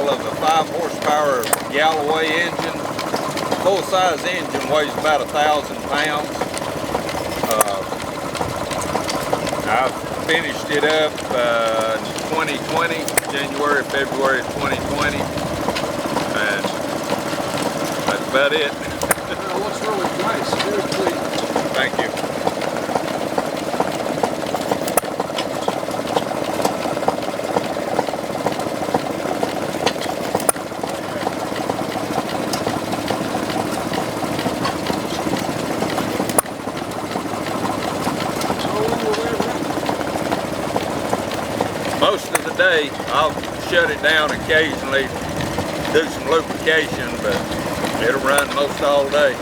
model of a 5 horsepower Galloway engine. Full-size engine weighs about 1,000 pounds. I finished it up in 2020, January, February 2020, and that's about it. Looks really nice, very clean. Thank you. Most of the day, I'll shut it down occasionally, do some lubrication, but it'll run most all day.